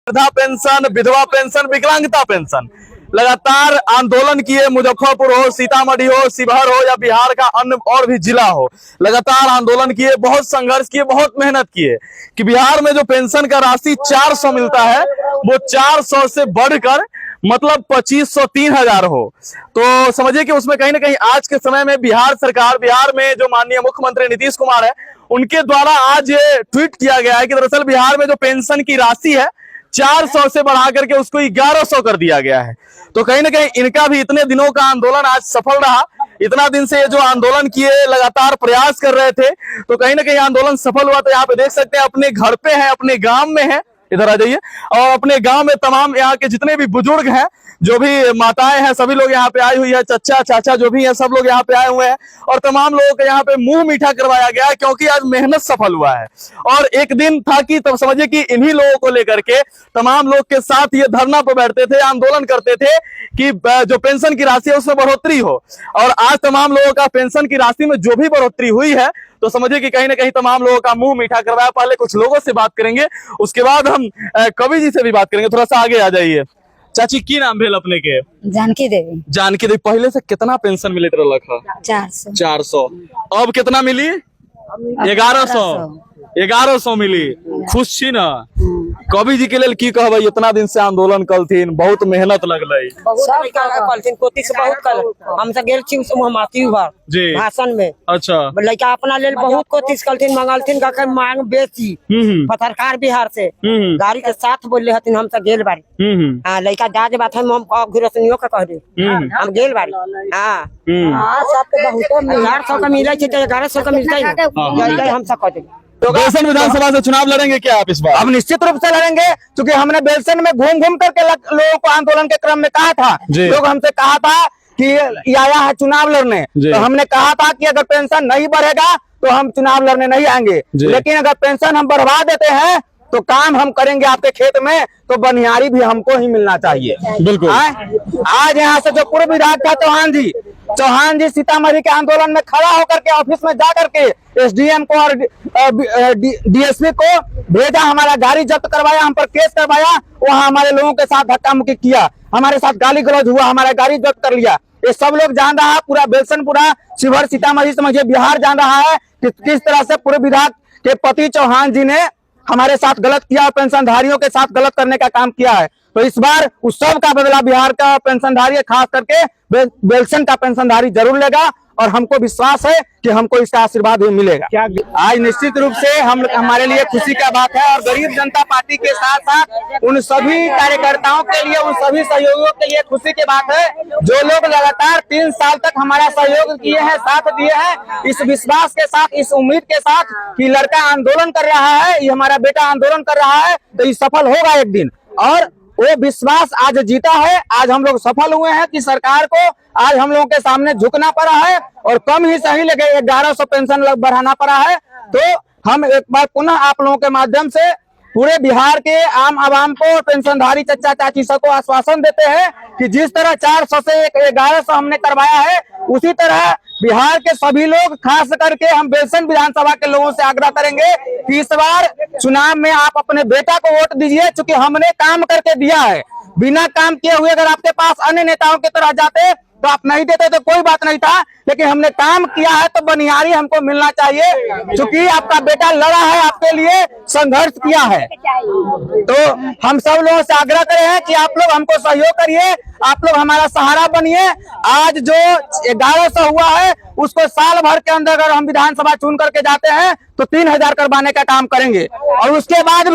वृद्धा पेंशन, विधवा पेंशन, विकलांगता पेंशन लगातार आंदोलन किए। मुजफ्फरपुर हो, सीतामढ़ी हो, शिवहर हो या बिहार का अन्य और भी जिला हो, लगातार आंदोलन किए, बहुत संघर्ष किए, बहुत मेहनत किए कि बिहार में जो पेंशन का राशि 400 मिलता है वो 400 से बढ़कर मतलब 2500 3000 हो। तो समझिए कि उसमें कहीं ना कहीं आज के समय में बिहार सरकार, बिहार में जो माननीय मुख्यमंत्री नीतीश कुमार है उनके द्वारा आज ये ट्वीट किया गया है कि दरअसल बिहार में जो पेंशन की राशि है 400 से बढ़ा करके उसको 1100 कर दिया गया है। तो कहीं ना कहीं इनका भी इतने दिनों का आंदोलन आज सफल रहा। इतना दिन से ये जो आंदोलन किए, लगातार प्रयास कर रहे थे, तो कहीं ना कहीं आंदोलन सफल हुआ। तो यहाँ पे देख सकते हैं अपने घर पे है, अपने गांव में है, इधर आ जाइए, और अपने गांव में तमाम यहाँ के जितने भी बुजुर्ग हैं, जो भी माताएं हैं, सभी लोग यहाँ पे आई हुई है, चचा चाचा जो भी है सब लोग यहाँ पे आए हुए हैं और तमाम लोगों को यहाँ पे मुंह मीठा करवाया गया है क्योंकि आज मेहनत सफल हुआ है। और एक दिन था कि तब समझिए कि इन्हीं लोगों को लेकर के तमाम लोग के साथ ये धरना पर बैठते थे, आंदोलन करते थे कि जो पेंशन की राशि है उसमें बढ़ोतरी हो। और आज तमाम लोगों का पेंशन की राशि में जो भी बढ़ोतरी हुई है तो समझिए कि कहीं ना कहीं तमाम लोगों का मुंह मीठा करवाया। पहले कुछ लोगों से बात करेंगे, उसके बाद हम कवि जी से भी बात करेंगे। थोड़ा सा आगे आ जाइए। चाची की नाम भेल अपने के? जानकी देवी। जानकी देवी। पहले से कितना पेंशन मिलत रहलक? 400। अब कितना मिली? 1100 मिली। खुश छी ना? कवि जी के लिए की कहबै? इतना दिन से आंदोलन कलथिन, बहुत मेहनत लगलै, हमसे गेल छी जी भाषण में। अच्छा। लड़का अपना लेल बहुत कोशिश कलथिन, मंगलथिन का मांग बेची सरकार बिहार से गाड़ी के साथ बोले हथिन, हमसे गेल बारी। हाँ, लड़का दाज बात है, हम गिरसनियों का कह दे, हम गेल बारी। हाँ, 1100 का मिले 1100 का मिलता है, हम सब कह दे। तो बेलसन विधानसभा से चुनाव लड़ेंगे क्या आप इस बार? अब निश्चित रूप से लड़ेंगे, क्योंकि हमने बेलसन में घूम घूम करके लोगों को आंदोलन के क्रम में कहा था, लोग हमसे कहा था कि आया है चुनाव लड़ने, तो हमने कहा था कि अगर पेंशन नहीं बढ़ेगा तो हम चुनाव लड़ने नहीं आएंगे। लेकिन अगर पेंशन हम बढ़वा देते हैं तो काम हम करेंगे आपके खेत में, तो बनिहारी भी हमको ही मिलना चाहिए। बिल्कुल। आज यहाँ से जो पूर्व विधायक था चौहान जी सीतामढ़ी के आंदोलन में खड़ा होकर के ऑफिस में जा करके एसडीएम को और डीएसपी को भेजा, हमारा गाड़ी जब्त करवाया, हम पर केस करवाया, वहाँ हमारे लोगों के साथ धक्का मुक्की किया, हमारे साथ गाली गलौज हुआ, हमारा गाड़ी जब्त कर लिया। ये सब लोग जान रहा है, पूरा बेलसन, पूरा शिवहर, सीतामढ़ी समझिए बिहार जान रहा है कि किस तरह से पूर्व विधायक के पति चौहान जी ने हमारे साथ गलत किया, पेंशनधारियों के साथ गलत करने का काम किया है। तो इस बार उस सब का बदला बिहार का पेंशनधारी, खास करके बेलसन का पेंशनधारी जरूर लेगा और हमको विश्वास है कि हमको इसका आशीर्वाद भी मिलेगा। आज निश्चित रूप से हमारे लिए खुशी का बात है और गरीब जनता पार्टी के साथ साथ उन सभी कार्यकर्ताओं के लिए, उन सभी सहयोगियों के लिए खुशी की बात है जो लोग लगातार 3 साल तक हमारा सहयोग किए हैं, साथ दिए हैं, इस विश्वास के साथ, इस उम्मीद के साथ कि लड़का आंदोलन कर रहा है, ये हमारा बेटा आंदोलन कर रहा है तो ये सफल होगा एक दिन। और वो विश्वास आज जीता है। आज हम लोग सफल हुए हैं कि सरकार को आज हम लोगों के सामने झुकना पड़ा है और कम ही सही लगे 1100 पेंशन बढ़ाना पड़ा है। तो हम एक बार पुनः आप लोगों के माध्यम से पूरे बिहार के आम आवाम को, पेंशनधारी चचा चाची सबको आश्वासन देते हैं कि जिस तरह 400 से 1100 हमने करवाया है, उसी तरह बिहार के सभी लोग, खास करके हम बेलसन विधानसभा के लोगों से आग्रह करेंगे कि इस बार चुनाव में आप अपने बेटा को वोट दीजिए, क्योंकि हमने काम करके दिया है। बिना काम किए हुए अगर आपके पास अन्य नेताओं की तरह जाते तो आप नहीं देते तो कोई बात नहीं था, लेकिन हमने काम किया है तो बनिहारी हमको मिलना चाहिए, क्योंकि आपका बेटा लड़ा है, आपके लिए संघर्ष किया है। तो हम सब लोगों से आग्रह करे हैं कि आप लोग हमको सहयोग करिए, आप लोग हमारा सहारा बनिए। आज जो 1100 हुआ है उसको साल भर के अंदर अगर हम विधानसभा चुन करके जाते हैं तो 3000 करवाने का काम करेंगे और उसके बाद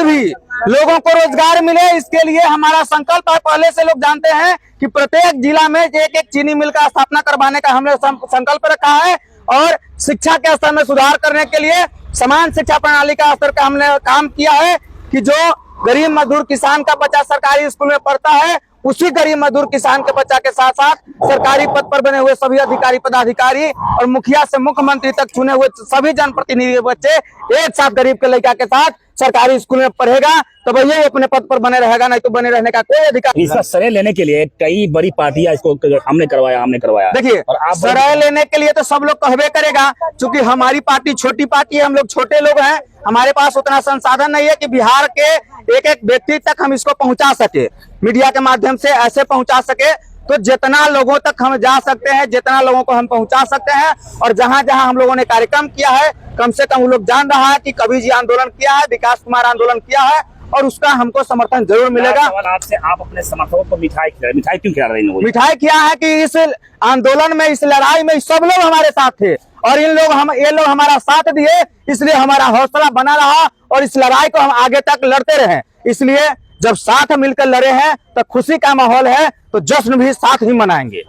भी लोगों को रोजगार मिले, इसके लिए हमारा संकल्प है। पहले से लोग जानते हैं कि प्रत्येक जिला में एक चीनी मिल का स्थापना करवाने का हमने संकल्प रखा है और शिक्षा के स्तर में सुधार करने के लिए समान शिक्षा प्रणाली का स्तर का हमने काम किया है कि जो गरीब मजदूर किसान का बच्चा सरकारी स्कूल में पढ़ता है, उसी गरीब मजदूर किसान के बच्चा के साथ साथ सरकारी पद पर बने हुए सभी अधिकारी, पदाधिकारी और मुखिया से मुख्यमंत्री तक चुने हुए सभी जनप्रतिनिधि बच्चे एक साथ गरीब के लड़का के साथ सरकारी स्कूल में पढ़ेगा तो भैया ये अपने पद पर बने रहेगा, नहीं तो बने रहने का कोई अधिकार नहीं। इसका श्रेय लेने के लिए कई बड़ी पार्टियां इसको हमने करवाया। देखिए, और आप श्रेय लेने के लिए तो सब लोग कहबे करेगा, क्योंकि हमारी पार्टी छोटी पार्टी है, हम लोग छोटे लोग हैं, हमारे पास उतना संसाधन नहीं है कि बिहार के एक एक व्यक्ति तक हम इसको पहुंचा सके, मीडिया के माध्यम से ऐसे पहुंचा सके। तो जितना लोगों तक हम जा सकते हैं, जितना लोगों को हम पहुंचा सकते हैं, और जहां जहां हम लोगों ने कार्यक्रम किया है, कम से कम वो लोग जान रहा है कि कवि जी आंदोलन किया है, विकास कुमार आंदोलन किया है, और उसका हमको समर्थन जरूर मिलेगा। आपसे, आप अपने समर्थकों को मिठाई क्यों खिला रहे हैं? मिठाई किया है कि इस आंदोलन में, इस लड़ाई में सब लोग हमारे साथ थे, और ये लोग हमारा साथ दिए, इसलिए हमारा हौसला बना रहा, और इस लड़ाई को हम आगे तक लड़ते रहे। इसलिए जब साथ मिलकर लड़े हैं तो खुशी का माहौल है, तो जश्न भी साथ ही मनाएंगे।